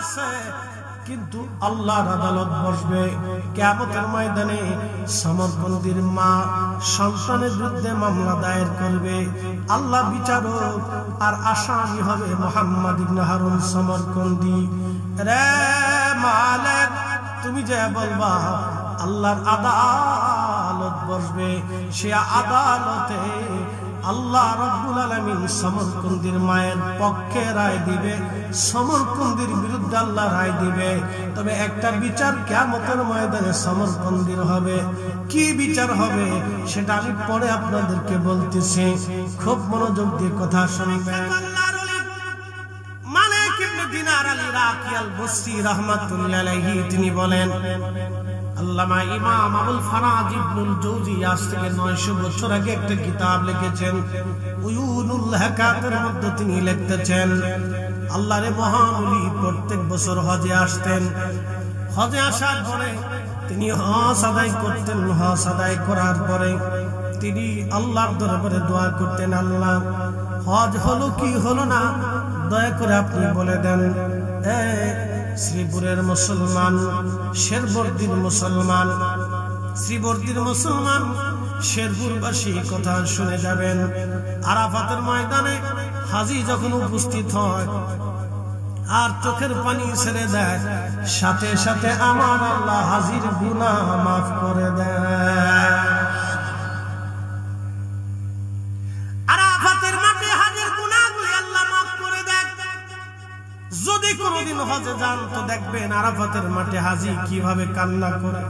আছে, কিন্তু আল্লাহর আদালত বসবে কিয়ামতের ময়দানে। সমরকন্দির মা সন্তানের বিরুদ্ধে মামলা দায়ের করবে, আল্লাহ বিচারক আর আসামি হবে মুহাম্মদ ইবনে হারুন সমরকন্দি। রে মালিক, তুমি যে বলবা আল্লাহর আদালত বসবে, সে আদালতে আল্লাহ রাব্বুল আলামিন সমরকন্দির মায়ের পক্ষে রায় দিবে, সমরকন্দির বিরুদ্ধে আল্লাহ রায় দিবে। তবে একটা বিচার কিয়ামতের ময়দানে সমরকন্দির হবে। কি বিচার হবে সেটা আমি পরে আপনাদেরকে বলতেছি, খুব মনোযোগ দিয়ে কথা শুনবেন। মালিক ইবনে দিনার আল ইরাকি আল বসরি রাহমাতুল্লাহি আলাইহি তিনি বলেন, আল্লামা ইমাম আবুল ফারাজ ইবনুল জৌজি আজ থেকে 900 বছর আগে একটা কিতাব লিখেছেন, উয়ুনুল হাকাতের মধ্যে তিনি লিখতেছেন, আল্লাহর মহান ওলি প্রত্যেক বছর হজে আসতেন। হজে আসার পরে তিনি হজ আদায় করতেন। হজ আদায় করার পরে তিনি আল্লাহর দরবারে দোয়া করতেন, আল্লাহ হজ হলো কি হলো না দয়া করে আপনি বলে দেন। শ্রীপুরের মুসলমান, শেরবর্দির মুসলমান, শ্রীবর্দির মুসলমান, শেরপুরবাসী কথা শুনে যাবেন। আরাফাতের ময়দানে হাজী যখন উপস্থিত হয় আর চোখের পানি ছেড়ে দেয়, সাথে সাথে আমার আল্লাহ হাজীর গুনাহ মাফ করে দেয়। আরাফাতের মাঠে হাজীর গুনাহগুলি আল্লাহ মাফ করে দেয়। যদি কোনদিন হজে যান তো দেখবেন আরাফাতের মাঠে হাজী কিভাবে কান্না করে।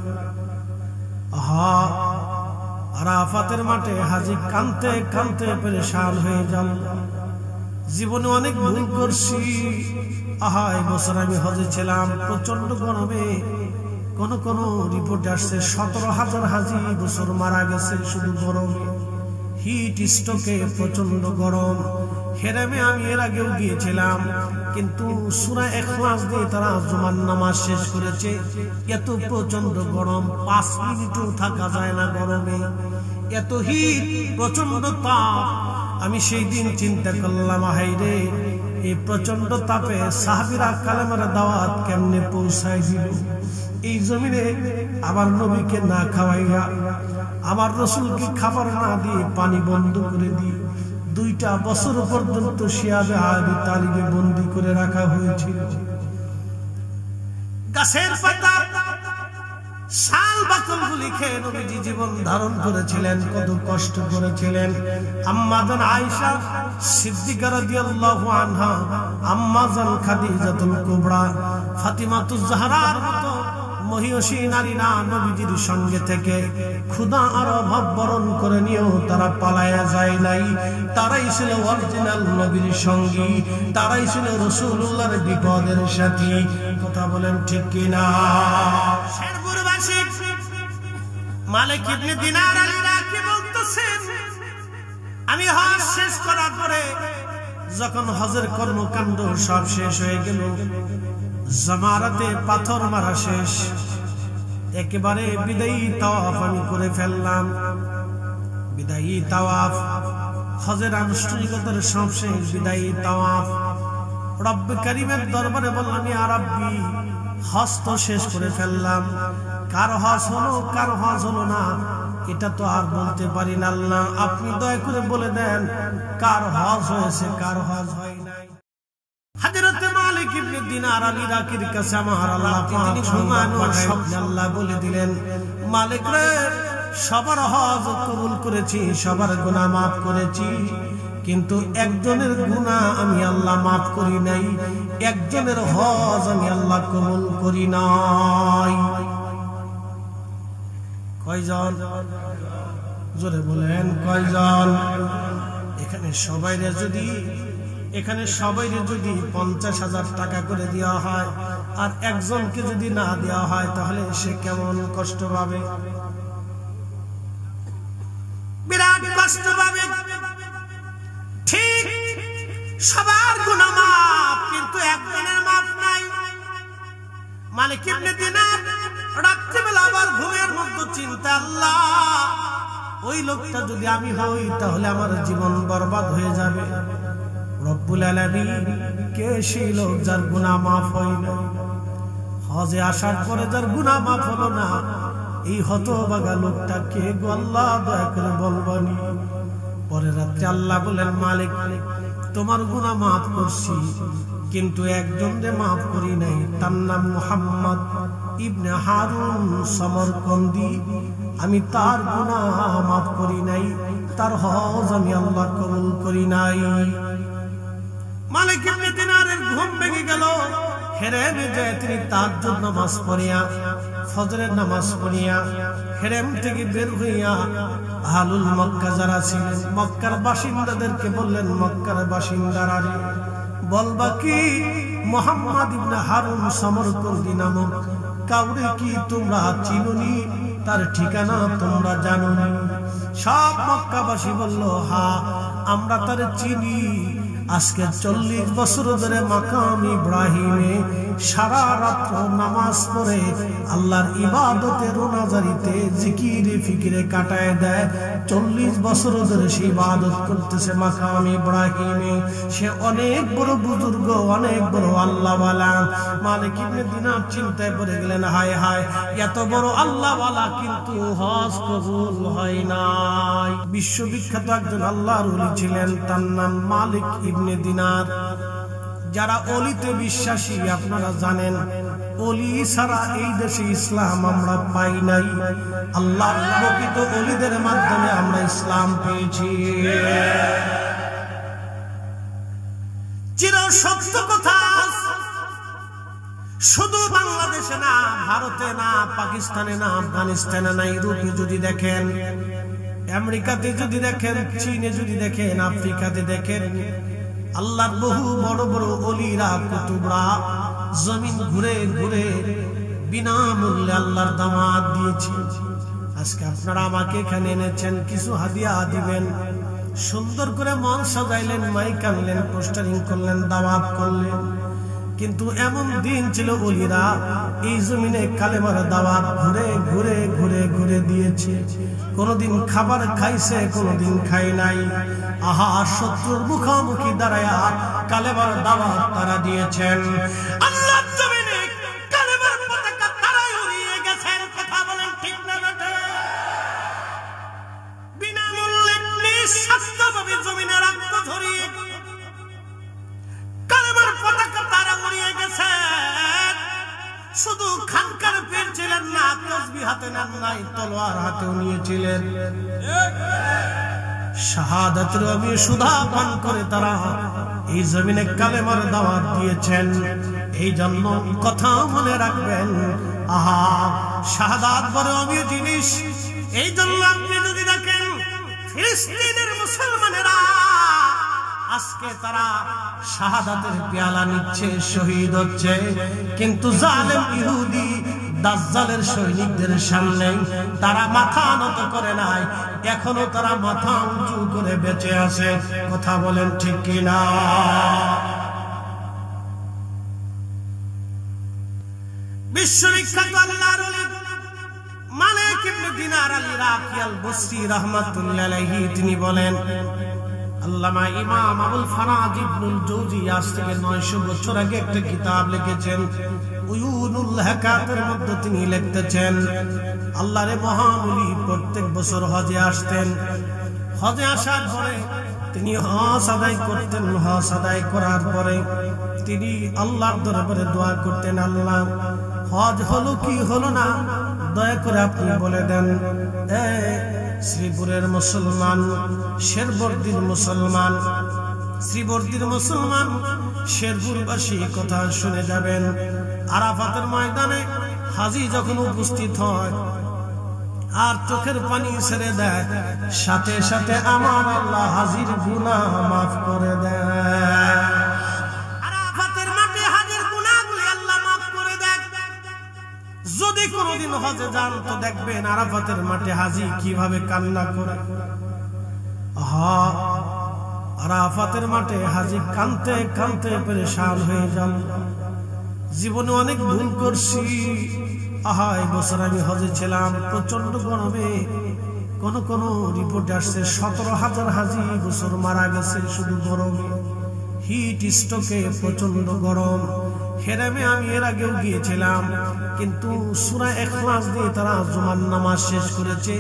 আরাফাতের মাঠে হাজী কাঁদতে কাঁদতে পেরেশান হয়ে যান, জীবনে অনেক ভুল করছি। এই বছর আমি হজে ছিলাম, প্রচন্ড গরমে কোন কোন রিপোর্টে আসছে 17,000 হাজী বছর মারা গেছে শুধু গরমে, হিট স্ট্রোকে, প্রচন্ড গরম। হেরামে আমি এর আগেও গিয়েছিলাম, কিন্তু সূরা ইখলাস দিয়ে তারা জুমার নামাজ শেষ করেছে। এত প্রচন্ড গরম, 5 মিনিটও থাকা যায় না গরমে, এত হিট, প্রচন্ড তাপ। আমি সেই দিন চিন্তা করলাম, হায়রে এই প্রচন্ড তাপে সাহাবীরা কালেমার দাওয়াত কেমনে পৌঁছায় দিল এই জমিনে? আমার নবীকে না খাওয়াইয়া, আমার রাসূলকে খাবার না দিয়ে পানি বন্ধ করে দিয়ে 2টা বছর পর্যন্ত শিয়াবে আবি তালিবে বন্দী করে রাখা হয়েছিল। গাছের পাতা, শাল বাকলগুলি খেয়ে নবীজি জীবন ধারণ করেছিলেন, কত কষ্ট করেছিলেন। আম্মা জান আয়েশা সিদ্দিকা রাদিয়াল্লাহু আনহা, আম্মা জান খাদিজাতুল কুবরা, ফাতিমাতুজ জাহরার মতো মহিয়সী নারীরা নবীজির সঙ্গে থেকে ক্ষুধা আর অভাব বরণ করে নিয়েও তারা পালায়া যায় নাই। তারাই ছিল অরিজিনাল নবীর সঙ্গী, তারাই ছিল রাসূলুল্লাহর বিপদের সাথী। কথা বলেন ঠিক কিনা? শেরপুরবাসী মালিক ইবনে দিনার আল ইরাকি বলতেছেন, আমি হজ শেষ করার পরে যখন হজের কর্মকাণ্ড সব শেষ হয়ে গেল, জামারাতে পাথর মারা শেষ, একেবারে বিদায়ী তাওয়াফ আমি করে ফেললাম। বিদায়ী তাওয়াফ, হজের আনুষ্ঠানিকতার সব শেষ, বিদায়ী তাওয়াফ। রব্বে কারীমের দরবারে বললাম, ইয়া রাব্বি, হজ তো শেষ করে ফেললাম, কার হজ হলো কার হজ হলো না এটা তো আর বলতে পারি না। আল্লাহ আপনি দয়া করে বলে দেন কার হজ হয়েছে কার হজ হয় নাই। হযরত মালিক ইবনে দিনার আল ইরাকির কাছে আমার আল্লাহ পাক স্বপ্নে আল্লাহ বলে দিলেন, মালিক রে, সবার হজ কবুল করেছি, সবার গুনাহ মাফ করেছি, কিন্তু একজনের গুনাহ আমি আল্লাহ মাফ করি নাই, একজনের হজ আমি আল্লাহ কবুল করি নাই। কয়জন? জোরে বলেন কয়জন? এখানে সবাইরে যদি 50,000 টাকা করে দেওয়া হয় আর একজনকে যদি না দেওয়া হয় তাহলে সে কেমন কষ্ট পাবে? বিরাট কষ্ট পাবে। ঠিক সবার গুনাহ মাফ, কিন্তু একজনের মাফ নাই। মালিক ইবনে দিনার রাত্রিবেলা আবার ঘুমের মধ্যে চিন্তা, আল্লাহ ওই লোকটা যদি আমি হই তাহলে আমার জীবন বরবাদ হয়ে যাবে। রব্বুল আলামিন কে সেই লোক যার গুনাহ মাফ হয় না? হজে আসার পরে যার গুনাহ মাফ হলো না, এই হতভাগা লোকটা কে গো আল্লাহ, দয়া করে বলবানি। পরে রাত্রে আল্লাহ বলেন, মালিক তোমার গুনাহ মাফ করছি, কিন্তু একজনকে মাফ করি নাই, তার নাম মুহাম্মদ ইবনে হারুন সমরকন্দি। আমি তার গুনাহ মাফ করি নাই, তার হজ আমি আল্লাহ কবুল করি নাই। মালিক ইবনে দিনারের ঘুম ভেঙে গেল। হেরেমে যায় তিনি তাহাজ্জুদ নামাজ পড়িয়া, ফজরের নামাজ পড়িয়া হেরেম থেকে বের হইয়া আহলুল মক্কা যারা ছিলেন, মক্কার বাসিন্দাদেরকে বললেন, মক্কার বাসিন্দারা রে, বলবা কি মুহাম্মদ ইবনে হারুন সমরকন্দি নামক কাউরে কি তোমরা চিনোনি? তার ঠিকানা তোমরা জানোনি? সব মক্কাবাসী বলল, হ্যাঁ আমরা তার চিনি। আজকে 40 বছর ধরে মাকাম ইব্রাহিমে সারা রাত্র নামাজ পড়ে আল্লাহর ইবাদতে রোনাজারিতে জিকিরে ফিকিরে কাটায় দেয়। 40 বছর ধরে সে ইবাদত করতেছে মাকাম ইব্রাহিমে। সে অনেক বড় বুজুর্গ, অনেক বড় আল্লাহওয়ালা। মালিক ইবনে দিনার চিন্তায় পড়ে গেলেন, হায় হায়, এত বড় আল্লাহওয়ালা কিন্তু হজ কবুল হয় নাই। বিশ্ববিখ্যাত একজন আল্লাহর ওলি ছিলেন, তার নাম মালিক ইবনে দিনার। যারা অলিতে বিশ্বাসী আপনারা জানেন, অলি ছাড়া এই দেশে ইসলাম আমরা পাই নাই। আল্লাহর প্রকৃত অলিদের মাধ্যমে আমরা ইসলাম পেয়েছি। চির সত্য কথা, শুধু বাংলাদেশে না, ভারতে না, পাকিস্তানে না, আফগানিস্তানে না, ইউরোপে যদি দেখেন, আমেরিকাতে যদি দেখেন, চীনে যদি দেখেন, আফ্রিকাতে দেখেন, আল্লাহর বহু বড় বড় ওলিরা কুতুবরা জমিন ঘুরে ঘুরে বিনামূল্যে আল্লাহর দাওয়াত দিয়েছে। আজকে আপনারা আমাকে এখানে এনেছেন, কিছু হাদিয়া দিবেন, সুন্দর করে মন সাজাইলেন, মাইক আনলেন, পোস্টারিং করলেন, দাওয়াত করলেন। কিন্তু এমন দিন ছিল ওলিরা এই জমিনে কালেমার দাওয়াত ঘুরে ঘুরে ঘুরে ঘুরে দিয়েছে। কোনদিন খাবার খাইছে, কোনদিন খাই নাই। আহা, শত্রুর মুখোমুখি দাঁড়ায়া কালেমার দাওয়াত তারা দিয়েছেন। আল্লাহর জমিনে কালেমার পতাকা তারাই উড়িয়ে গেছেন। কথা বলেন ঠিক না বেঠে? বিনামূল্যে নিঃস্বার্থভাবে জমিনে রক্ত ঝরিয়ে কালেমার পতাকা তারা উড়িয়ে গেছেন। শুধু খানকার পীর ছিলেন না, তসবিহ হাতে নেন নাই, তলোয়ার হাতেও নিয়েছিলেন। শাহাদাতের আমি সুধা পান করে তারা এই জমিনে কালেমার দাওয়াত দিয়েছেন। এই জন্য কথা মনে রাখবেন, আহা, শাহাদাত বড় অমীয় জিনিস। এই জন্য আপনি যদি দেখেন ফিলিস্তিনের মুসলমানেরা আজকে তারা শাহাদাতের পেয়ালা নিচ্ছে, শহীদ হচ্ছে, কিন্তু জালেম ইহুদি দাজ্জালের সৈনিকদের সামনে তারা মাথা নত করে নাই। এখনো তারা মাথা উঁচু করে বেঁচে আছে। কথা বলেন ঠিক কিনা? বিশ্ববিখ্যাত আল্লাহর ওলি মালিক ইবনে দিনার আল ইরাকি আল বসরি রাহমাতুল্লাহ আলাইহি তিনি বলেন, আল্লামা ইমাম আবুল ফারাজ ইবনুল জৌজি আজ থেকে 900 বছর আগে একটা কিতাব লিখেছেন, উয়ুনুল হাকাতের মধ্যে তিনি লিখতেছেন, আল্লাহর মহান ওলি প্রত্যেক বছর হজে আসতেন। হজে আসার পরে তিনি হজ আদায় করতেন। হজ আদায় করার পরে তিনি আল্লাহর দরবারে দোয়া করতেন, আল্লাহ হজ হলো কি হলো না দয়া করে আপনি বলে দেন। শ্রীপুরের মুসলমান, শেরবর্দির মুসলমান, শ্রীবর্দির মুসলমান, শেরপুরবাসী কথা শুনে যাবেন। আরাফাতের ময়দানে হাজী যখন উপস্থিত হয় আর চোখের পানি ছেড়ে দেয়, সাথে সাথে আমার আল্লাহ হাজীর গুনাহ মাফ করে দেয়। আরাফাতের মাঠে হাজীর গুনাহগুলি আল্লাহ মাফ করে দেয়। যদি কোনদিন হজে যান তো দেখবেন আরাফাতের মাঠে হাজী কিভাবে কান্না করে। আরাফাতের মাঠে হাজী কাঁদতে কাঁদতে পেরেশান হয়ে যান। জীবনে অনেক ভুল করছি। এই বছর আমি হজে ছিলাম, প্রচন্ড গরমে। কোন কোন রিপোর্টে আসছে 17,000 হাজী বছর মারা গেছে শুধু গরমে। হিট স্ট্রোকে প্রচন্ড গরম। হেরেমে আমি এর আগেও গিয়েছিলাম, কিন্তু সূরা ইখলাস দিয়ে তারা জুমার নামাজ শেষ করেছে।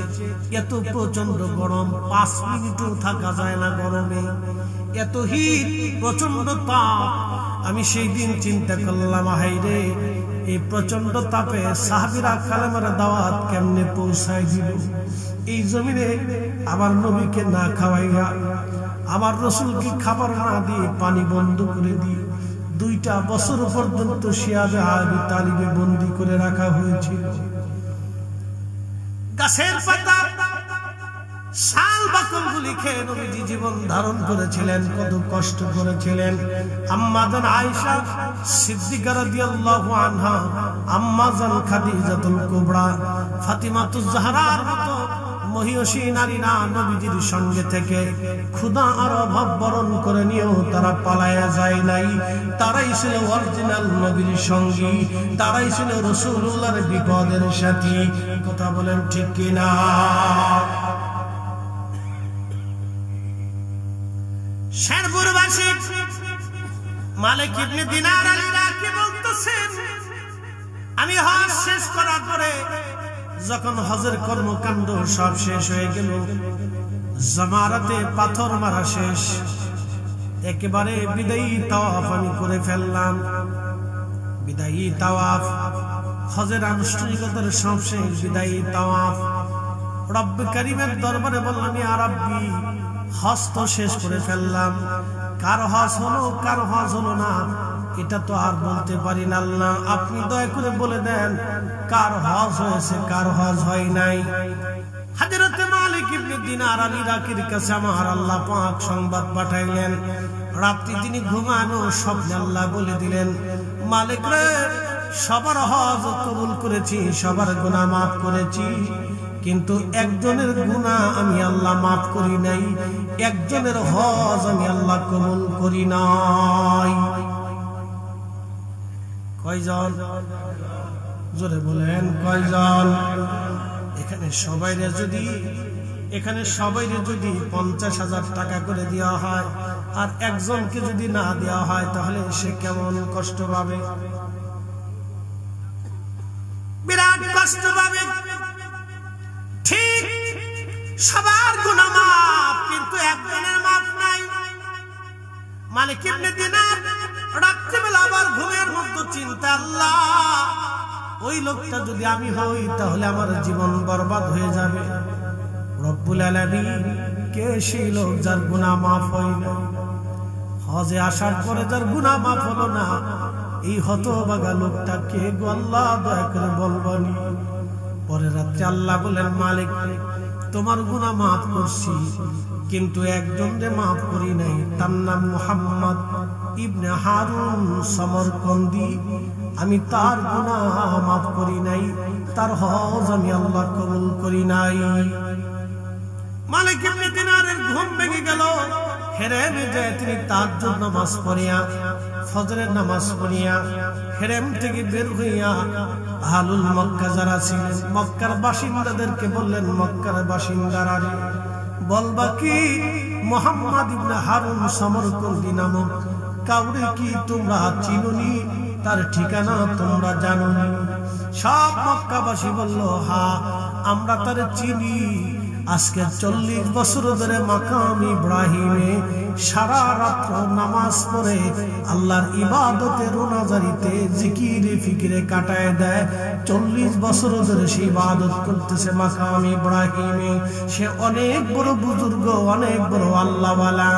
এত প্রচন্ড গরম, 5 মিনিটও থাকা যায় না গরমে, এত হিট, প্রচন্ড তাপ। আমি সেই দিন চিন্তা করলাম, হায়রে এই প্রচন্ড তাপে সাহাবীরা কালেমার দাওয়াত কেমনে পৌঁছায় দিল এই জমিনে? আমার নবীকে না খাওয়াইয়া, আমার রাসূলকে খাবার না দিয়ে পানি বন্ধ করে দিয়ে 2টা বছর পর্যন্ত শিয়াবে আবি তালিবে বন্দী করে রাখা হয়েছিল। গাছের পাতা, শাল বাকল গুলি খেয়ে নবীজি জীবন ধারণ করেছিলেন, কত কষ্ট করেছিলেন। আম্মা জান আয়েশা সিদ্দিকা রাদিয়াল্লাহু আনহা, আম্মা জান খাদিজাতুল কুবরা, ফাতিমাতুজ জাহরার মতো মহিয়সী নারীরা নবীজির সঙ্গে থেকে ক্ষুধা আর অভাব বরণ করে নিয়েও তারা পালায়া যায় নাই। তারাই ছিল অরিজিনাল নবীর সঙ্গী, তারাই ছিল রাসূলুল্লাহর বিপদের সাথী। কথা বলেন ঠিক কিনা? শেরপুরবাসী মালিক ইবনে দিনার আল-ইরাকি বলতেছেন, আমি হজ শেষ করার পরে যখন হজের কর্মকাণ্ড সব শেষ হয়ে গেল, জামারাতে পাথর মারা শেষ, একেবারে বিদায়ী তাওয়াফ আমি করে ফেললাম। বিদায়ী তাওয়াফ, হজের আনুষ্ঠানিকতার সব শেষ, বিদায়ী তাওয়াফ। রব্ব কারীমের দরবারে বললাম, ইয়া রাব্বি, হজ তো শেষ করে ফেললাম, কার হজ হলো কার হজ হলো না এটা তো আর বলতে পারি না। আল্লাহ, আপনি দয়া করে বলে দেন কার হজ হয়েছে কার হজ হয় নাই। হযরত মালিক ইবনে দিনার আল-ইরাকির কাছে আমার আল্লাহ পাক সংবাদ পাঠাইলেন। রাত্রি তিনি ঘুমানো স্বপ্নে আল্লাহ বলে দিলেন, মালিক রে, সবার হজ কবুল করেছি, সবার গুনাহ মাফ করেছি, কিন্তু একজনের গুনাহ আমি আল্লাহ মাফ করি নাই, একজনের হজ আমি আল্লাহ কবুল করি নাই। কয়জন? জোরে বলেন, কয়জন? এখানে সবাইরে যদি 50,000 টাকা করে দেওয়া হয় আর একজনকে যদি না দেওয়া হয়, তাহলে সে কেমন কষ্ট পাবে? বিরাট কষ্ট পাবে। ঠিক সবার গুনাহ মাফ, কিন্তু একজনের মাফ নাই। মালিক ইবনে দিনার রাত্রিবেলা আবার ঘুমের মধ্যে চিন্তা, আল্লাহ, ওই লোকটা যদি আমি হই তাহলে আমার জীবন বরবাদ হয়ে যাবে। রব্বুল আলামিন, কে সেই লোক যার গুনাহ মাফ হয় না? হজে আসার পরে যার গুনাহ মাফ হলো না, এই হতভাগা লোকটা কে গো আল্লাহ, দয়া করে বলবানি। পরে রাত্রে আল্লাহ বলেন, মালিক, তোমার গুনাহ মাফ করছি, কিন্তু একজনকে মাফ করি নাই, তার নাম মুহাম্মদ ইবনে হারুন সমরকন্দি। আমি তার গুনাহ মাফ করি নাই, তার হজ আমি আল্লাহ কবুল করি নাই। মালিক ইবনে দিনারের ঘুম ভেঙে গেল। হেরেমে যায় তিনি তাহাজ্জুদ নামাজ পড়িয়া, ফজরের নামাজ পড়িয়া হেরেম থেকে বের হইয়া আহলুল মক্কা যারা ছিলেন, মক্কার বাসিন্দাদেরকে বললেন, মক্কার বাসিন্দারা বলবা কি, মুহাম্মদ ইবনে হারুন সমরকন্দি নামক কাউরে কি তোমরা চিনোনি? তার ঠিকানা তোমরা জানোনি? সব মক্কাবাসী বলল, হ্যাঁ, আমরা তারে চিনি। আজকে 40 বছর ধরে মাকাম ইব্রাহিমে সারা রাত নামাজ পড়ে আল্লাহর ইবাদতে রোনাজারিতে জিকিরে ফিকিরে কাটায় দেয়। 40 বছর ধরে সে ইবাদত করতেছে মাকাম ইব্রাহিমে। সে অনেক বড় বুজুর্গ, অনেক বড় আল্লাহওয়ালা।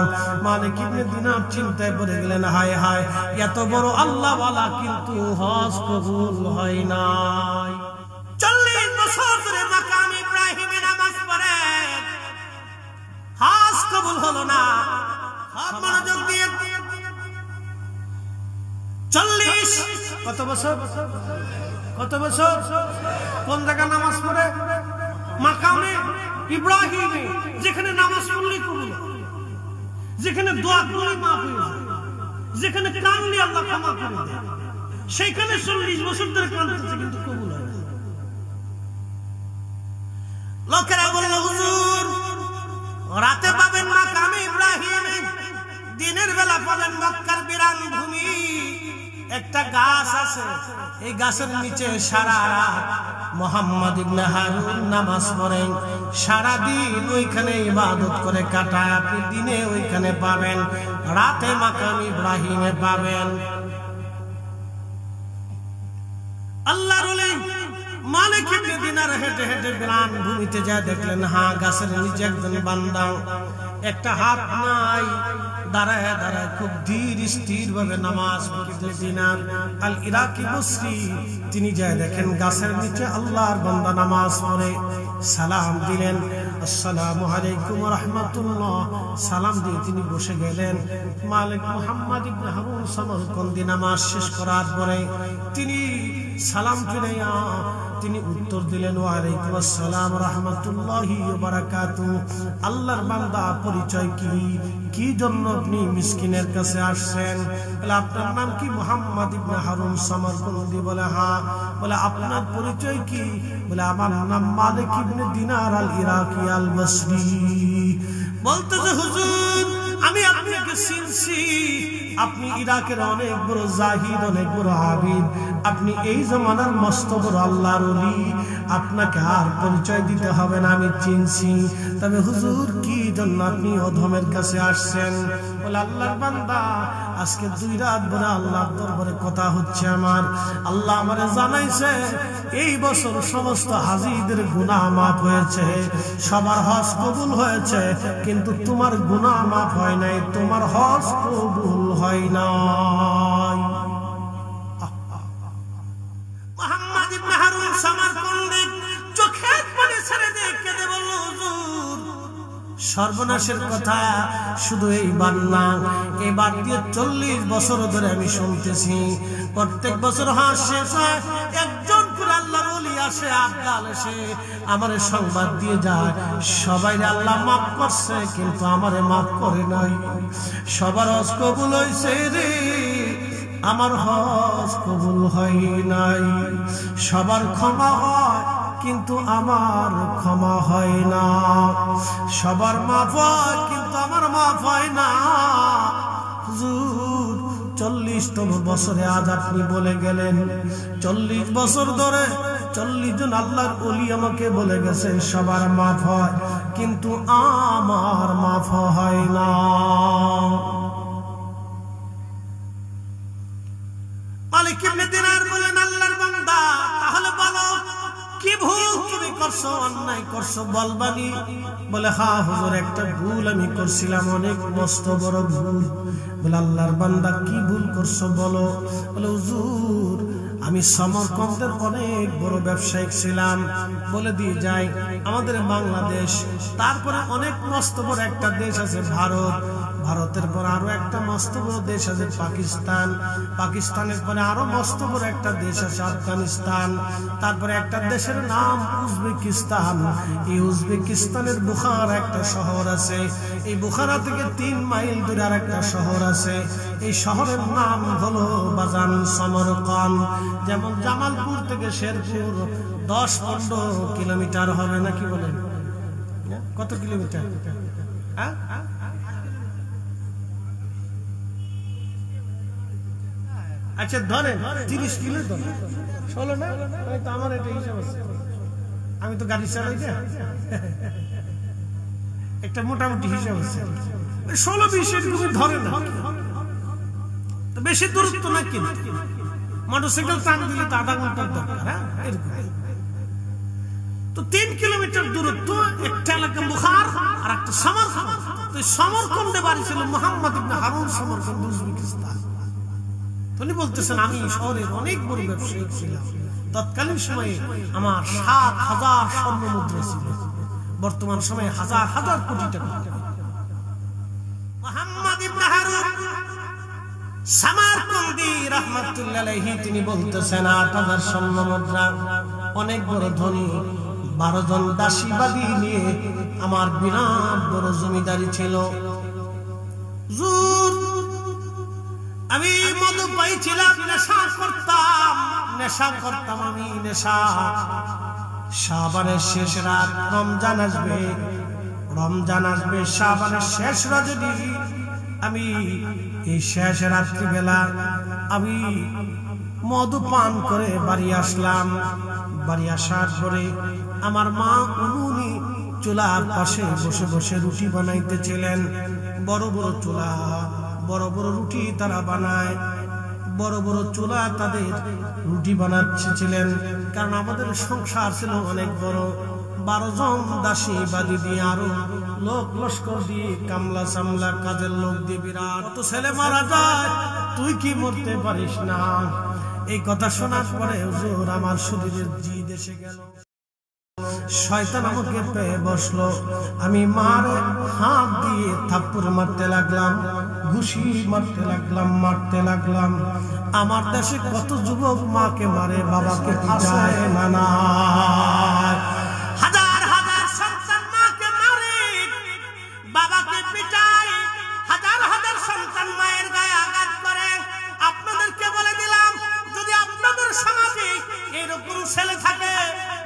মালিক ইবনে দিনার চিন্তায় পড়ে গেলেন, হায় হায়, এত বড় আল্লাহওয়ালা কিন্তু হজ কবুল হয় নাই। 40 বছর ধরে মাকাম ইব্রাহিমে নামাজ পড়ে, হজ কবুল হলো না। মনোযোগ দিয়ে 40 কত বছর? কত বছর? কোন জায়গায় নামাজ পড়ে? মাকামে ইব্রাহিমে, যেখানে নামাজ পড়লে কবুল, যেখানে দোয়া করলে মাফ হয়ে যায়, যেখানে কাঁদলে আল্লাহ ক্ষমা করে দেয়, সেইখানে 40 বছর ধরে কাঁদতেছে কিন্তু কবুল হয় না। লোকেরা বলল, হুজুর, রাতে পাবেন মাকামে ইব্রাহিমে, দিনের বেলা পাবেন মক্কা একটা গাছ আছে, এই গাছের নিচে সারা রাত মুহাম্মদ ইবনে হারুন নামাজ পড়েন, সারাদিন ওইখানে ইবাদত করে কাটায়। আপনি দিনে ওইখানে পাবেন, রাতে মাকাম ইব্রাহিমে পাবেন। আল্লাহর ওলি মালিক ইবনে দিনার হেঁটে হেঁটে বিরান ভূমিতে যায়, দেখলেন হ্যাঁ গাছের নিচে একজন বান্দা, একটা হাত নাই, দাঁড়ায় দাঁড়ায় খুব ধীর স্থির ভাবে নামাজ পড়তে। দিনার আল ইরাকি বসরি তিনি যায় দেখেন গাছের নিচে আল্লাহর বান্দা নামাজ পড়ে। সালাম দিলেন, আসসালামু আলাইকুম ওয়া রাহমাতুল্লাহ। সালাম দিয়ে তিনি বসে গেলেন। মালিক মুহাম্মদ ইবনে হারুন সামরকন্দি নামাজ শেষ করার পরে তিনি সালাম ফিরাইয়া তিনি উত্তর দিলেন, ওয়া আলাইকুম আসসালাম রাহমাতুল্লাহি ওয়া বারাকাতুহু। আল্লাহর বান্দা পরিচয় কি, কি জন্য আপনি মিসকিনের কাছে আসছেন? বলে আপনার নাম কি? মুহাম্মদ ইবনে হারুন সামরকন্দি। বলে হ্যাঁ। বলে আপনার পরিচয় কি? বলে আমার নাম মালিক ইবনে দিনার আল ইরাকি আল বসরি। বলতেছে হুজুর আমি আপনাকে চিনছি, আপনি ইরাকের অনেক বড় জাহিদ, অনেক বড় আবিদ, আপনি এই জমানার মস্ত বড় আল্লাহর ওলি, আপনাকে আর পরিচয় দিতে হবে না, আমি চিনছি। তবে হুজুর কি জন্য আপনি অধমের কাছে আসছেন? বলে আল্লাহর বান্দা আজকে 2 রাত ধরে আল্লাহর দরবারে কথা হচ্ছে আমার। আল্লাহ আমারে জানাইছে এই বছর সমস্ত হাজিদের গুনাহ মাফ হয়েছে, সবার হজ কবুল হয়েছে, কিন্তু তোমার গুনাহ মাফ হয় নাই, তোমার হজ কবুল হয় নাই। মুহাম্মদ ইবনে হারুন সামরকন্দি চোখের পানি ছেড়ে দিয়ে কেঁদে বলল, হুজুর সর্বনাশের কথা শুধু এইবার না, এবার দিয়ে 40 বছর ধরে আমি শুনতেছি। প্রত্যেক বছর হাস শেষ হয়, একজন করে আল্লাহর ওলি আসে, আবদাল এসে আমারে সংবাদ দিয়ে যায় সবাই আল্লাহ মাফ করছে, কিন্তু আমারে মাফ করে নাই। সবার হজ কবুল হয়েছে রে, আমার হজ কবুল হয় নাই। সবার ক্ষমা হয়, কিন্তু আমার ক্ষমা হয় না। সবার মাফ হয়, কিন্তু আমার মাফ হয় না। হুজুর 40তম বছরে আজ আপনি বলে গেলেন, 40 বছর ধরে 40 জন আল্লাহর ওলি আমাকে বলে গেছে সবার মাফ হয়, কিন্তু আমার মাফ হয় না। মালিক ইবনে দিনার বলেন, আল্লাহর বান্দা তাহলে বলো কি ভুল তুমি করছো, অন্যায় করছো, বলবানি? বলে হ্যাঁ হুজুর একটা ভুল আমি করছিলাম, অনেক মস্ত বড় ভুল। বলে আল্লাহর বান্দা কি ভুল করছো বলো? বলে হুজুর আমি সমরকন্দের অনেক বড় ব্যবসায়িক ছিলাম। বলে দিয়ে যাই আমাদের বাংলাদেশ, তারপরে অনেক মস্ত বড় একটা দেশ আছে ভারত, ভারতের পর আরো একটা মস্ত বড় দেশ আছে পাকিস্তান, পাকিস্তানের পরে আরো মস্ত বড় একটা দেশ আছে আফগানিস্তান, তারপরে একটা দেশের নাম উজবেকিস্তান। এই উজবেকিস্তানের বুখারা একটা শহর আছে, এই বুখারা থেকে 3 মাইল দূরে আর একটা শহর আছে, এই শহরের নাম হলো বাজান সমরকন্দ। যেমন জামালপুর থেকে শেরপুর 10-15 কিলোমিটার হবে, নাকি বলেন? কত কিলোমিটার? আচ্ছা ধরেন 30 কিলো, 16 না? তো আমার এটা হিসাব আছে, আমি তো গাড়ি চালাই না, একটা মোটামুটি হিসাব আছে। 16-20 এরকম ধরে না, বেশি দূরত্ব না, কিন্তু মোটরসাইকেল টান দিলে তো আধা ঘন্টার দরকার। হ্যাঁ এরকম। তো 3 কিলোমিটার দূরত্ব, একটা এলাকা বুখার আর একটা সমরকন্দ। তো সমরকন্দে বাড়ি ছিল মুহাম্মদ ইবনে হারুন সমরকন্দ উজবেকিস্তান। উনি বলতেছেন আমি শহরের অনেক বড় ব্যবসায়ী ছিলাম, তৎকালীন সময়ে আমার 7,000 স্বর্ণ মুদ্রা ছিল, বর্তমান সময়ে হাজার হাজার কোটি টাকা। মুহাম্মদ ইবনে হারুন সামরকন্দি রাহমাতুল্লাহ আলাইহি তিনি বলতেছেন 8,000 স্বর্ণ মুদ্রা, অনেক বড় ধনী। 12 জন দাসীবাদী নিয়ে আমার বিরাট বড় জমিদারি ছিল। আমি মধু পাইছিলাম, নেশা করতাম আমি, নেশা। শাবানের শেষ রাত, রমজান আসবে, শাবানের শেষ রজনী আমি এই শেষ রাত্রি বেলা আমি মদ পান করে বাড়ি আসলাম। বাড়ি আসার পরে আমার মা উনুনি চুলার পাশে বসে বসে রুটি বানাইতেছিলেন। বড় বড় চুলা, বড় বড় রুটি তারা বানায়, বড় বড় চুলা তাদের রুটি বানাচ্ছিলেন। কারণ আমাদের সংসার ছিল অনেক বড়, 12 জন দাসী বাদি দিয়ে আরো লোক লস্কর দিয়ে কামলা সামলা কাজের লোক দিয়ে বিরাট তো ছেলে মারা যায়, তুই কি মরতে পারিস না? এই কথা শোনার পরে হুজুর আমার শরীরের জিদ এসে গেল। শয়তান আমাকে পেয়ে বসলো। আমি মারে হাত দিয়ে থাপ্পড় মারতে লাগলাম, ঘুষি মারতে লাগলাম। আমার দেশে কত যুবক মাকে মারে, বাবাকে পিটায়, নানা হাজার হাজার সন্তান মাকে মারে, বাবাকে পিটায়, হাজার হাজার সন্তান মায়ের গায়ে আঘাত করে। আপনাদেরকে বলে দিলাম, যদি আপনাদের সমাজে এরকম ছেলে থাকে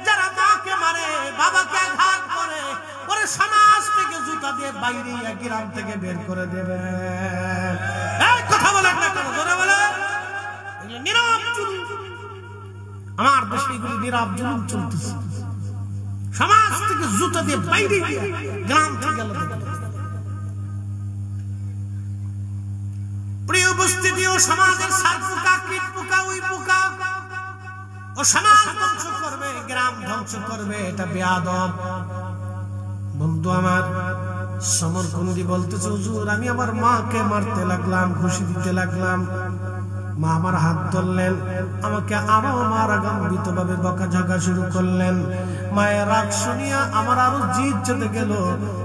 যারা মাকে মারে, বাবাকে আঘাত করে, ওরে সমাজ থেকে জুতা দিয়ে বাইরে গ্রাম থেকে বের করে দেবে। এই কথা বলেন না কেন? জোরে বলে। এগুলো নীরব জুলুম, আমার দেশে এগুলো নীরব জুলুম চলতেছে। সমাজ থেকে জুতা দিয়ে বাইরে গ্রাম থেকে গেল। প্রিয় উপস্থিতি, ও সমাজের সার পোকা, কীট পোকা, ওই পোকা ও সমাজ ধ্বংস করবে, গ্রাম ধ্বংস করবে, এটা বেয়াদব। বন্ধু আমার সমরকুন্দি বলতেছে, হুজুর আমি আমার মাকে মারতে লাগলাম, ঘুষি দিতে লাগলাম। মা আমার হাত ধরলেন, আমাকে আরো মারাগান্বিত ভাবে বকাঝকা শুরু করলেন। মায়ের রাগ শুনিয়া আমার আরো জিদ চেতে গেল।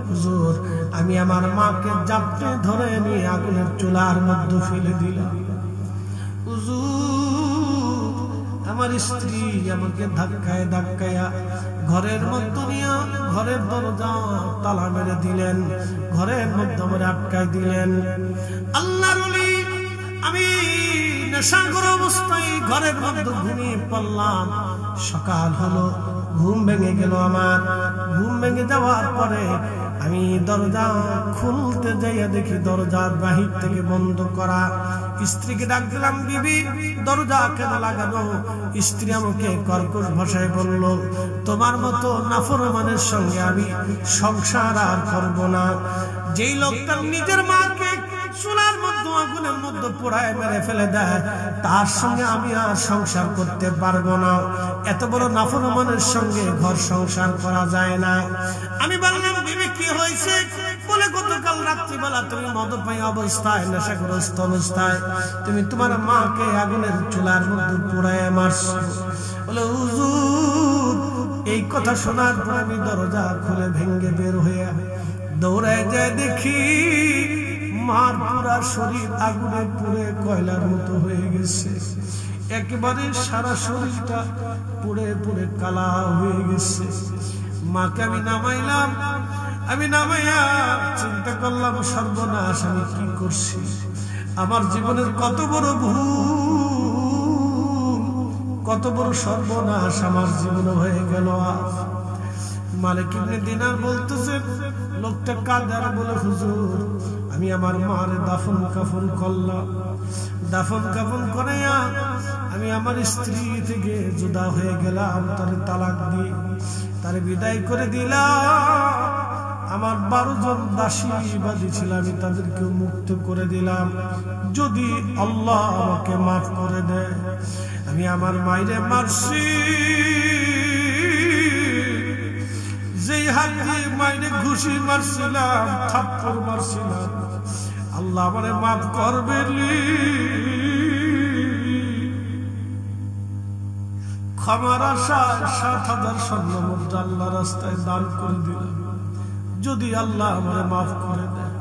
হুজুর আমি আমার মাকে জাপটে ধরে নিয়ে আগুনের চুলার মধ্যে ফেলে দিলাম। হুজুর আমার স্ত্রী আমাকে ধাক্কায় ধাক্কায়া ঘরের মধ্যে নিয়ে ঘরের দরজা তালা মেরে দিলেন, ঘরের মধ্যে আমার আটকায় দিলেন। আল্লাহর ওলি আমি নেশাগ্র অবস্থায় ঘরের মধ্যে ঘুমিয়ে পড়লাম। সকাল হলো, ঘুম ভেঙে গেল আমার। ঘুম ভেঙে যাওয়ার পরে আমি দরজা খুলতে যাইয়া দেখি দরজা বাহির থেকে বন্ধ করা। স্ত্রীকে ডাক দিলাম, বিবি দরজা কেন লাগানো? স্ত্রী আমাকে কর্কশ ভাষায় বলল, তোমার মতো নাফরমানের সঙ্গে আমি সংসার আর করব না। যেই লোকটা নিজের মাকে চুলার মধ্যে আগুনের মধ্যে পোড়ায় মেরে ফেলে দেয়, তার সঙ্গে আমি আর সংসার করতে পারবো না। এত বড় নাফরমানের সঙ্গে ঘর সংসার করা যায় না। আমি বললাম, বিবি কি হয়েছে? বলে, গতকাল রাত্রিবেলা তুমি মদপায়ী অবস্থায়, নেশাগ্রস্ত অবস্থায় তুমি তোমার মাকে আগুনের চুলার মধ্যে পোড়ায় মারছো। বলে, হুজুর এই কথা শোনার পর আমি দরজা খুলে ভেঙ্গে বের হয়ে দৌড়ায় যায়, দেখি মার পুরা শরীর আগুনে পুড়ে কয়লার মতো হয়ে গেছে। একেবারে সারা শরীরটা পুড়ে পুড়ে কালা হয়ে গেছে। মাকে আমি নামাইলাম। আমি নামাইয়া চিন্তা করলাম, সর্বনাশ আমি কি করছি? আমার জীবনের কত বড় ভুল, কত বড় সর্বনাশ আমার জীবনে হয়ে গেল। মালিক ইবনে দিনার বলতেছেন, লোকটা কাঁদার বলে, হুজুর আমি আমার মারে দাফন কাফন করলাম। দাফন কাফন করে আমি আমার স্ত্রী থেকে জুদা হয়ে গেলাম, তারে তালাক দিয়ে তারে বিদায় করে দিলাম। আমার 12 জন দাসী বাদী ছিল, আমি তাদেরকে মুক্ত করে দিলাম। যদি আল্লাহ আমাকে মাফ করে দেয়, আমি আমার মায়েরে মারছি, যেই হাত দিয়ে মায়েরে ঘুষি মারছিলাম, থাপ্পড় মারছিলাম, আল্লাহ আমারে মাফ করবেন। ক্ষমার আশায় 7,000 স্বর্ণ মুদ্রা আল্লাহ রাস্তায় দান করে দিলাম, যদি আল্লাহ আমারে মাফ করে দেয়।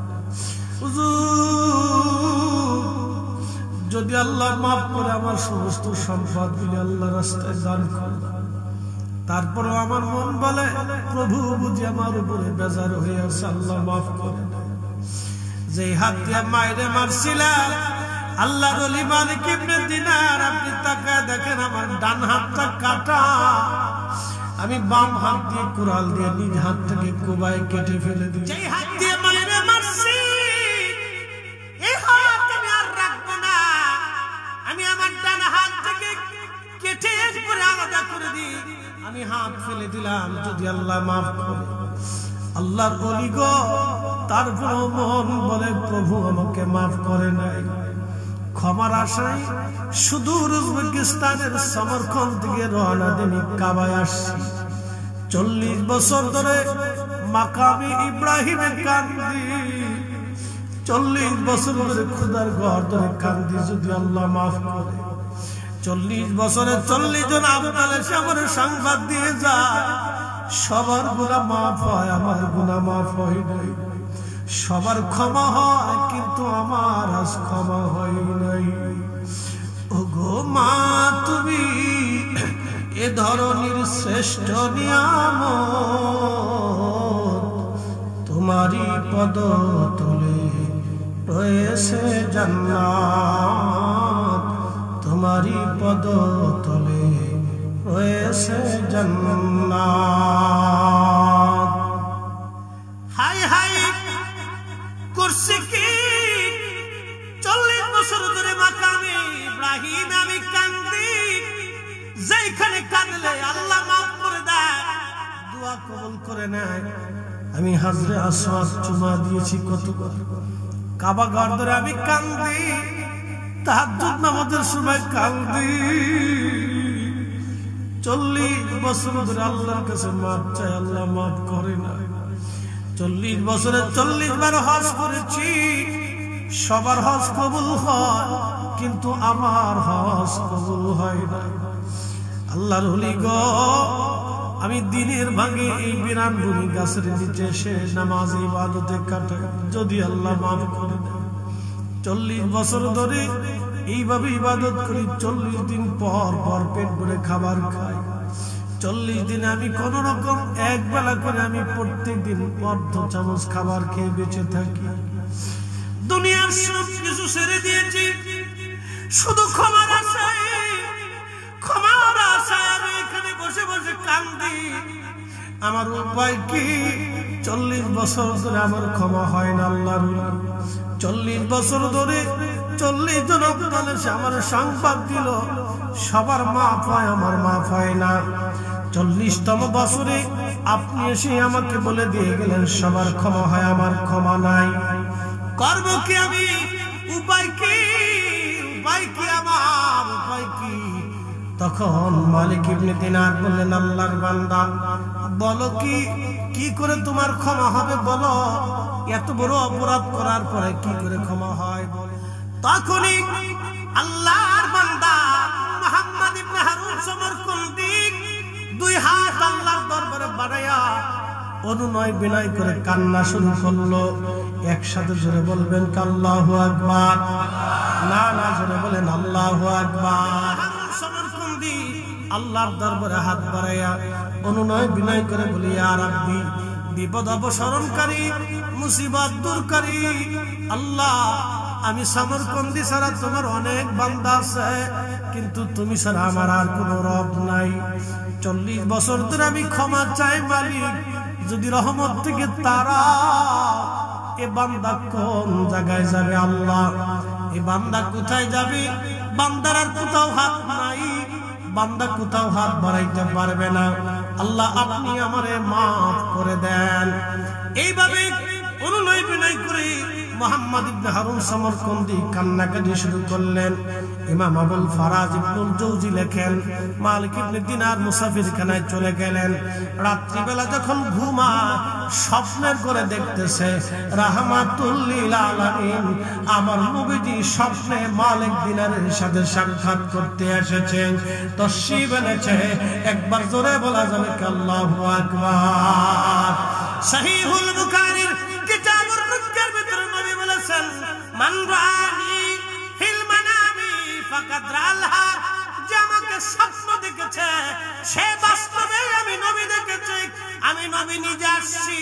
যদি আল্লাহ মাফ করে আমার সমস্ত সম্পদ গুলি আল্লাহ রাস্তায় দান করে। তারপরও আমার মন বলে, প্রভু বুঝি আমার উপরে বেজার হয়ে আছে, আল্লাহ মাফ করে দেয়। যে হাত দিয়ে মায়েরে মারছিলাম, আল্লাহর ওলি মালিক ইবনে দিনার, আপনি তাকায় দেখেন আমার ডান হাতটা কাটা। আমি বাম হাত দিয়ে কুড়াল দিয়ে নিজ হাত থেকে কোবায় কেটে ফেলে দিই। যেই হাত দিয়ে মায়েরে মারছি, এই হাত আমি দিই, আমি হাত ফেলে দিলাম যদি আল্লাহ মাফ করে। আল্লাহর ওলি গো, তারপর মন বলে প্রভু আমাকে মাফ করে নাই। ক্ষমার আশায় সুদূর উজবেকিস্তানের সমরখন্দ থেকে রওনা দিয়ে কাবায় আসছি। 40 বছর ধরে মাকামে ইব্রাহিমে কান্দি, 40 বছর ধরে খোদার ঘর ধরে কান্দি যদি আল্লাহ মাফ করে। 40 বছরে 40 জন আবদাল এসে আমার সংবাদ দিয়ে যায় সবার গুনাহ মাফ হয়, আমার গুনাহ মাফ হয় নাই। সবার ক্ষমা হয় কিন্তু আমার আজ ক্ষমা হয় নাই। ওগো মা তুমি এ ধরনের শ্রেষ্ঠ নিয়ামত, তোমারই পদ তলে রয়েছে জান্নাত, তোমারই পদ তলে রয়েছে জান্নাত। হাই হাই করছে কি 40 বছর ধরে মাকামে ইব্রাহিম আমি কান্দি, যেখানে কাঁদলে আল্লাহ মাফ করে দেয়, দোয়া কবুল করে নেয়। আমি হাজরে আসওয়াদ চুমা দিয়েছি কত, কাবা ঘর ধরে আমি কান্দি, তাহাজ্জুদ নামাজের সময় কান্দি। 40 বছর ধরে আল্লাহর কাছে মাফ চাই, আল্লাহ মাফ করে না। 40 বছরে 40 বার হজ করেছি, সবার হজ কবুল হয় কিন্তু আমার হজ কবুল হয় না। আল্লাহর ওলি গো, আমি দিনের ভাগে এই বিরানবুনি গাছের নিচে এসে নামাজ ইবাদতে কাটাই, যদি আল্লাহ মাফ করে দেয়। 40 বছর ধরে এইভাবে ইবাদত করি, 40 দিন পর পর পেট ভরে খাবার খাই। 40 দিনে আমি কোন রকম এক বেলা করে আমি প্রত্যেক দিন অর্ধ চামচ খাবার খেয়ে বেঁচে থাকি। দুনিয়ার সব কিছু ছেড়ে দিয়েছি, শুধু ক্ষমার আশায়, ক্ষমার আশায় আমি এখানে বসে বসে কান্দি। আমার উপায় কি? 40 বছর ধরে আমার ক্ষমা হয় না আল্লাহর। 40 বছর ধরে 40 জন আবদাল এসে আমার সংবাদ দিল সবার মাফ হয়, আমার মাফ হয় না। 40তম বছরে আপনি এসে আমাকে বলে দিয়ে গেলেন সবার ক্ষমা হয়, আমার ক্ষমা নাই। করব কি আমি? উপায় কি? উপায় কি আমার? উপায় কি? তখন মালিক ইবনে দিনার বললেন, আল্লাহর বান্দা বলো কি করে তোমার ক্ষমা হবে বলো, এত বড় অপরাধ করার পরে কি করে ক্ষমা হয় বলো। তখনই আল্লাহর বান্দা মুহাম্মদ ইবনে হারুন সমরকন্দি 2 হাত আল্লাহর দরবারে বাড়ায়া অনুনয় বিনয় করে কান্না শুরু করলো। একসাথে জোরে বলবেন আল্লাহু আকবার। না না, জোরে বলেন আল্লাহু আকবার। সমরকন্দি আল্লাহর দরবারে হাত বাড়ায়া অনুনয় বিনয় করে বলি, ইয়া রাব্বি, বিপদ অপসারণকারী, মুসিবত দূরকারী আল্লাহ, আমি সমরকন্দি ছাড়া তোমার অনেক বান্দা আছে, কিন্তু তুমি ছাড়া আমার আর কোনো রব নাই। 40 বছর ধরে আমি ক্ষমা চাই মালিক, যদি রহমত থেকে তারা এ বান্দা কোন জায়গায় যাবে আল্লাহ? এ বান্দা কোথায় যাবে? বান্দার আর কোথাও হাত নাই, বান্দা কোথাও হাত বাড়াইতে পারবে না। আল্লাহ আপনি আমারে মাফ করে দেন। এইভাবে অনুনয় বিনয় করে মুহাম্মদ ইবনে হারুন সমরকন্দি কান্নাকাটি শুরু করলেন। ইমাম আবুল ফারাজ ইবনুল জৌজি লেখেন, মালিক ইবনে দিনার মুসাফিরখানায় চলে গেলেন। রাত্রিবেলা যখন ঘুমায় স্বপ্নের করে দেখতেছে রাহমাতুল লিল আলামিন আমার নবীজি স্বপ্নে মালিক দিনারের সাথে সাক্ষাৎ করতে এসেছেন, তশরিফ এনেছে। একবার জোরে বলা যাবে আল্লাহু আকবার। সহিহুল বুখারীর কিতাবুর মুনকার ভিতরে নবী বলেছেন, মান রাআনি ফিল মানামি ফাকাদ রাআলহা, যে আমাকে স্বপ্ন দেখেছে সে বাস্তবে আমি নবী দেখেছি। আমি নবী নিজে আসছি,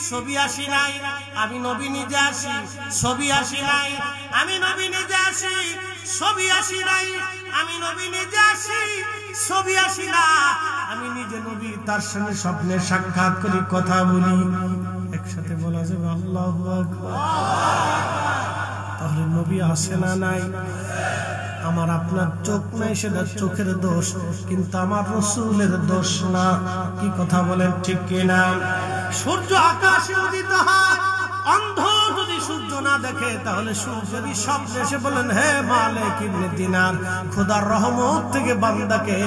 ছবি আসি নাই। আমি নবী নিজে আসি, ছবি আসি নাই। আমি নবী নিজে আসি, ছবি আসি নাই। আমি নবী নিজে আসি, ছবি আসি না। আমি নিজে নবী, তার সঙ্গে স্বপ্নে সাক্ষাৎ করি, কথা বলি। একসাথে বলা যাবে আল্লাহু আকবার। তাহলে নবী আসে না নাই? আমার আপনার চোখ নাই, সেটা চোখের দোষ, কিন্তু আমার রাসূলের দোষ না। কি কথা বলেন, ঠিক কিনা? সূর্য আকাশে উদিত হয়, অন্ধ যদি সূর্য না দেখে তাহলে সূর্যেরই স্বপ্নে এসে বলেন, হে মালিক ইবনে দিনার, খোদার রহমত থেকে বান্দাকে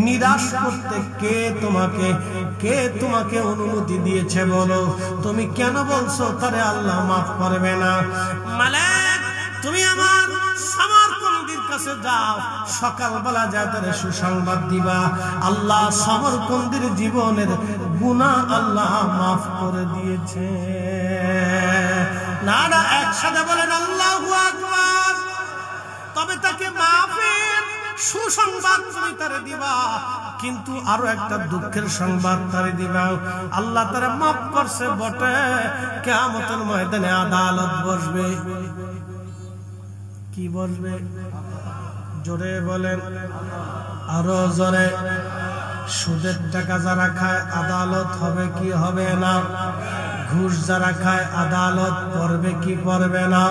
নিরাশ করতে কে তোমাকে অনুমতি দিয়েছে বলো? তুমি কেন বলছো তারে আল্লাহ মাফ করবে না? মালিক, তুমি আমার সমরকন্দির কাছে যাও, সকালবেলা যায় তারে সুসংবাদ দিবা, আল্লাহ সমরকন্দির জীবনের গুনাহ আল্লাহ মাফ করে দিয়েছে। না না, একসাথে বলেন আল্লাহু আকবার। তবে তাকে মাফের সুসংবাদ তুমি তারে দিবা, কিন্তু আরো একটা দুঃখের সংবাদ তারে দিবা, আল্লাহ তারে মাফ করছে বটে, কিয়ামতের ময়দানে আদালত বসবে। কি বসবে? জোরে বলেন, আরো জোরে। সুদের টাকা যারা খায় আদালত হবে কি হবে না? ঘুষ যারা খায় আদালত করবে কি করবে না?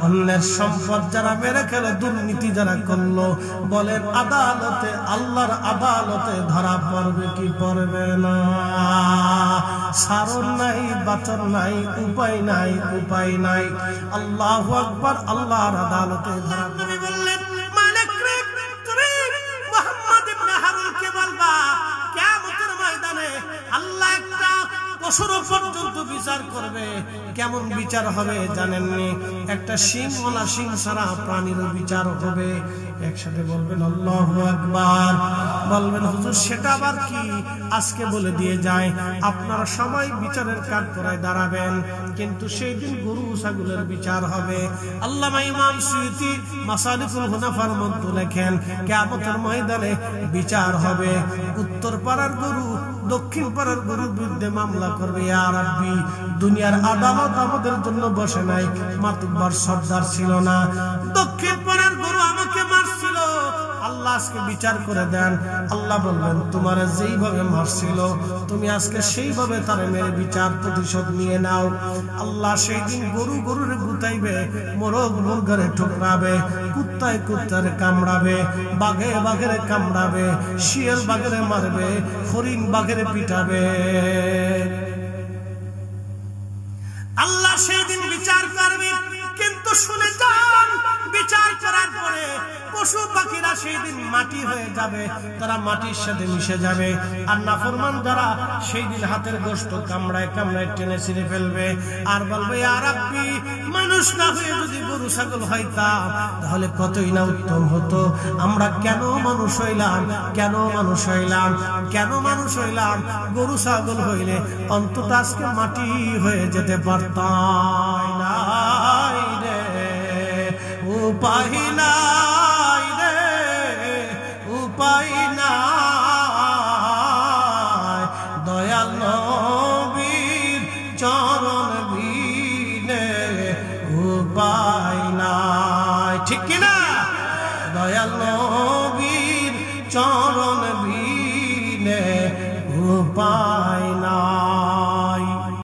অন্যের সম্পদ যারা মেরে খেলো, দুর্নীতি যারা করলো, বলেন আদালতে, আল্লাহর আদালতে ধরা পড়বে কি পড়বে না? সারণ নাই, বাঁচন নাই, উপায় নাই, উপায় নাই। আল্লাহু আকবার, আল্লাহর আদালতে ধরা পড়বে। বললেন, মালিক রে, তুমি মুহাম্মদ ইবনে হারুনকে বলবা কিয়ামতের ময়দানে আল্লাহ একটা পশুর পর্যন্ত বিচার করবে। কেমন বিচার হবে জানেননি? একটা সিংওয়ালা, সিং ছাড়া প্রাণীর বিচার হবে। একসাথে বলবেন আল্লাহু আকবার। বলবেন, হুজুর সেটা আবার কি? আজকে বলে দিয়ে যায়, আপনারা সবাই বিচারের কাঠ করায় দাঁড়াবেন, কিন্তু সেই দিন গরু ছাগলের বিচার হবে। আল্লামা ইমাম সুয়ুতী মাসালিকুল হুনাফার মধ্যে লেখেন, কিয়ামতের ময়দানে বিচার হবে। উত্তর পাড়ার গরু দক্ষিণ পাড়ার গরুর বিরুদ্ধে মামলা করবে, ইয়া রাব্বি, দুনিয়ার আদালত আমাদের জন্য বসে নাই, মাতব্বর সর্দার ছিল না, দক্ষিণ পাড়ার গরু আমাকে মারছিল, আল্লাহ আজকে বিচার করে দেন। আল্লাহ বলবেন, তোমার যেইভাবে মারছিল তুমি আজকে সেইভাবে তারে মেরে বিচার প্রতিশোধ নিয়ে নাও। আল্লাহ সেই দিন গরুরে গুতাইবে, মোরগ মুরগারে ঠুকরাবে, কুত্তায় কুত্তারে কামড়াবে, বাঘে কামড়াবে, শিয়াল বাঘেরে মারবে, হরিণ বাঘেরে পিটাবে। আল্লাহ সেই দিন বিচার করবে, কিন্তু শুনে যান, বিচার করার পরে পশু পাখিরা সেই দিন মাটি হয়ে যাবে, তারা মাটির সাথে মিশে যাবে। আর নাফরমান যারা সেই দিন হাতের গোশত কামড়ায় টেনে ছিঁড়ে ফেলবে, আর বলবে, ইয়া রাব্বি, মানুষ না হয়ে যদি গরু ছাগল হইতাম তাহলে কতই না উত্তম হতো। আমরা কেন মানুষ হইলাম? গরু ছাগল হইলে অন্তত আজকে মাটি হয়ে যেতে পারতাম। নাই রে উপায় নাই রে, উপায় নাই, দয়াল নবীর চরণ বিনে উপায় নাই। ঠিক কিনা? দয়াল নবীর চরণ বিনে